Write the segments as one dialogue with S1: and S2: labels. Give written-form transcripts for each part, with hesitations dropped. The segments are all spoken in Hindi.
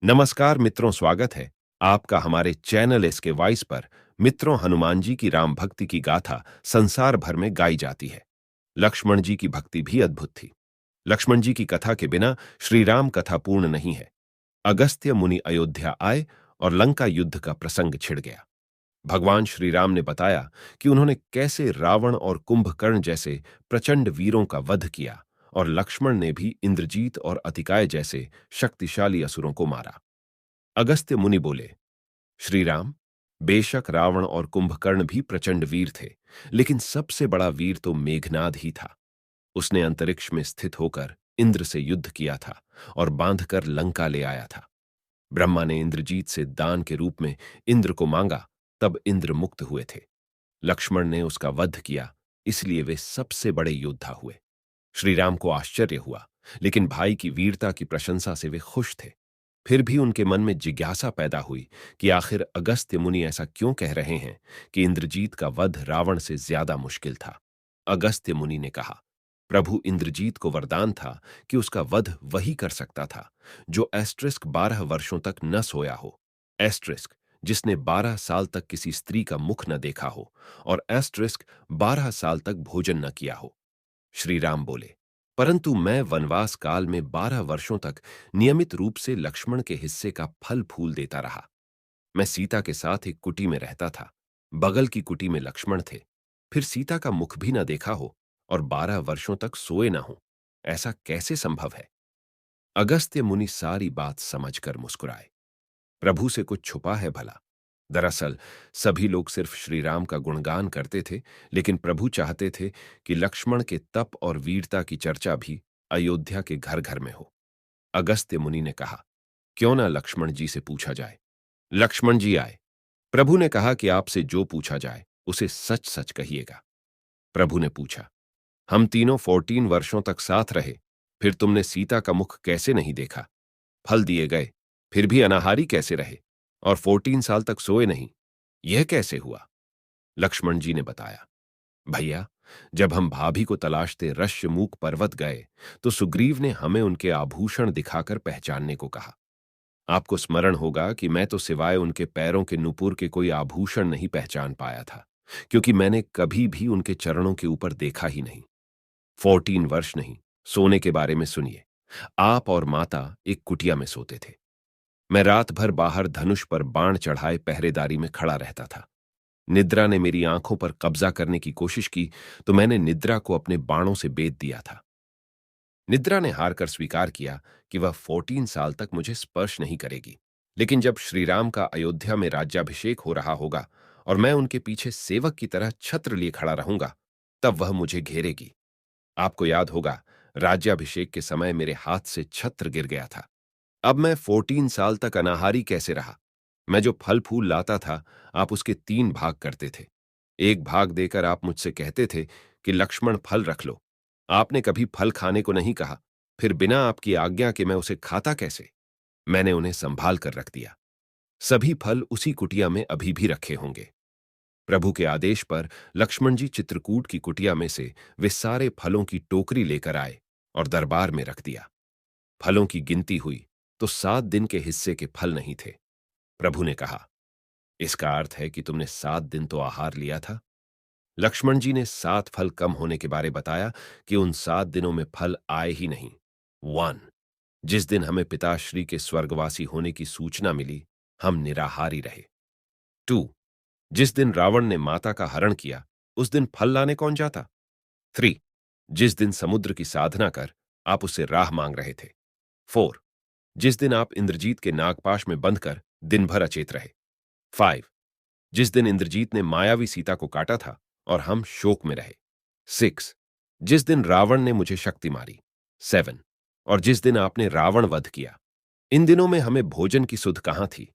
S1: नमस्कार मित्रों, स्वागत है आपका हमारे चैनल एसके वॉइस पर। मित्रों, हनुमान जी की राम भक्ति की गाथा संसार भर में गाई जाती है। लक्ष्मण जी की भक्ति भी अद्भुत थी। लक्ष्मण जी की कथा के बिना श्री राम कथा पूर्ण नहीं है। अगस्त्य मुनि अयोध्या आए और लंका युद्ध का प्रसंग छिड़ गया। भगवान श्री राम ने बताया कि उन्होंने कैसे रावण और कुंभकर्ण जैसे प्रचंड वीरों का वध किया, और लक्ष्मण ने भी इंद्रजीत और अतिकाय जैसे शक्तिशाली असुरों को मारा। अगस्त्य मुनि बोले, श्री राम, बेशक रावण और कुंभकर्ण भी प्रचंड वीर थे, लेकिन सबसे बड़ा वीर तो मेघनाद ही था। उसने अंतरिक्ष में स्थित होकर इंद्र से युद्ध किया था और बांधकर लंका ले आया था। ब्रह्मा ने इंद्रजीत से दान के रूप में इंद्र को मांगा, तब इंद्र मुक्त हुए थे। लक्ष्मण ने उसका वध किया, इसलिए वे सबसे बड़े योद्धा हुए। श्री राम को आश्चर्य हुआ, लेकिन भाई की वीरता की प्रशंसा से वे खुश थे। फिर भी उनके मन में जिज्ञासा पैदा हुई कि आखिर अगस्त्य मुनि ऐसा क्यों कह रहे हैं कि इंद्रजीत का वध रावण से ज्यादा मुश्किल था। अगस्त्य मुनि ने कहा, प्रभु इंद्रजीत को वरदान था कि उसका वध वही कर सकता था जो एस्ट्रिस्क 12 वर्षों तक न सोया हो। एस्ट्रिस्क, जिसने 12 साल तक किसी स्त्री का मुख न देखा हो, और एस्ट्रिस्क 12 साल तक भोजन न किया हो। श्री राम बोले, परंतु मैं वनवास काल में 12 वर्षों तक नियमित रूप से लक्ष्मण के हिस्से का फल फूल देता रहा। मैं सीता के साथ एक कुटी में रहता था। बगल की कुटी में लक्ष्मण थे। फिर सीता का मुख भी न देखा हो और 12 वर्षों तक सोए न हो, ऐसा कैसे संभव है? अगस्त्य मुनि सारी बात समझकर मुस्कुराए। प्रभु से कुछ छुपा है भला? दरअसल सभी लोग सिर्फ श्री राम का गुणगान करते थे, लेकिन प्रभु चाहते थे कि लक्ष्मण के तप और वीरता की चर्चा भी अयोध्या के घर घर में हो। अगस्त्य मुनि ने कहा, क्यों ना लक्ष्मण जी से पूछा जाए। लक्ष्मण जी आए। प्रभु ने कहा कि आपसे जो पूछा जाए उसे सच सच कहिएगा। प्रभु ने पूछा, हम तीनों 14 वर्षों तक साथ रहे, फिर तुमने सीता का मुख कैसे नहीं देखा? फल दिए गए, फिर भी अनाहारी कैसे रहे? और 14 साल तक सोए नहीं, यह कैसे हुआ? लक्ष्मण जी ने बताया, भैया, जब हम भाभी को तलाशते ऋष्यमूक पर्वत गए, तो सुग्रीव ने हमें उनके आभूषण दिखाकर पहचानने को कहा। आपको स्मरण होगा कि मैं तो सिवाय उनके पैरों के नुपुर के कोई आभूषण नहीं पहचान पाया था, क्योंकि मैंने कभी भी उनके चरणों के ऊपर देखा ही नहीं। 14 वर्ष नहीं, सोने के बारे में सुनिए। आप और माता एक कुटिया में सोते थे। मैं रात भर बाहर धनुष पर बाण चढ़ाए पहरेदारी में खड़ा रहता था। निद्रा ने मेरी आंखों पर कब्जा करने की कोशिश की, तो मैंने निद्रा को अपने बाणों से बेध दिया था। निद्रा ने हार कर स्वीकार किया कि वह 14 साल तक मुझे स्पर्श नहीं करेगी, लेकिन जब श्रीराम का अयोध्या में राज्याभिषेक हो रहा होगा और मैं उनके पीछे सेवक की तरह छत्र लिए खड़ा रहूंगा, तब वह मुझे घेरेगी। आपको याद होगा, राज्याभिषेक के समय मेरे हाथ से छत्र गिर गया था। अब मैं 14 साल तक अनाहारी कैसे रहा? मैं जो फल फूल लाता था, आप उसके 3 भाग करते थे। एक भाग देकर आप मुझसे कहते थे कि लक्ष्मण, फल रख लो। आपने कभी फल खाने को नहीं कहा, फिर बिना आपकी आज्ञा के मैं उसे खाता कैसे? मैंने उन्हें संभाल कर रख दिया। सभी फल उसी कुटिया में अभी भी रखे होंगे। प्रभु के आदेश पर लक्ष्मण जी चित्रकूट की कुटिया में से वे सारे फलों की टोकरी लेकर आए और दरबार में रख दिया। फलों की गिनती हुई तो 7 दिन के हिस्से के फल नहीं थे। प्रभु ने कहा, इसका अर्थ है कि तुमने 7 दिन तो आहार लिया था। लक्ष्मण जी ने 7 फल कम होने के बारे बताया कि उन 7 दिनों में फल आए ही नहीं। 1, जिस दिन हमें पिताश्री के स्वर्गवासी होने की सूचना मिली, हम निराहारी रहे। 2, जिस दिन रावण ने माता का हरण किया, उस दिन फल लाने कौन जाता? 3, जिस दिन समुद्र की साधना कर आप उससे राह मांग रहे थे। 4, जिस दिन आप इंद्रजीत के नागपाश में बंधकर दिन भर अचेत रहे। 5, जिस दिन इंद्रजीत ने मायावी सीता को काटा था और हम शोक में रहे। 6, जिस दिन रावण ने मुझे शक्ति मारी। 7, और जिस दिन आपने रावण वध किया। इन दिनों में हमें भोजन की सुध कहाँ थी?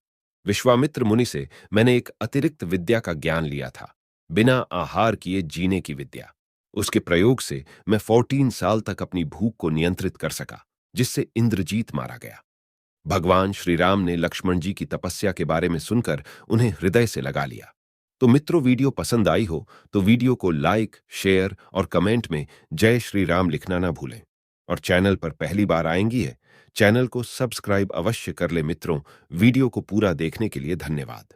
S1: विश्वामित्र मुनि से मैंने एक अतिरिक्त विद्या का ज्ञान लिया था, बिना आहार किए जीने की विद्या। उसके प्रयोग से मैं 14 साल तक अपनी भूख को नियंत्रित कर सका, जिससे इंद्रजीत मारा गया। भगवान श्री राम ने लक्ष्मण जी की तपस्या के बारे में सुनकर उन्हें हृदय से लगा लिया। तो मित्रों, वीडियो पसंद आई हो तो वीडियो को लाइक, शेयर और कमेंट में जय श्री राम लिखना ना भूलें। और चैनल पर पहली बार आएंगी है चैनल को सब्सक्राइब अवश्य कर ले मित्रों। वीडियो को पूरा देखने के लिए धन्यवाद।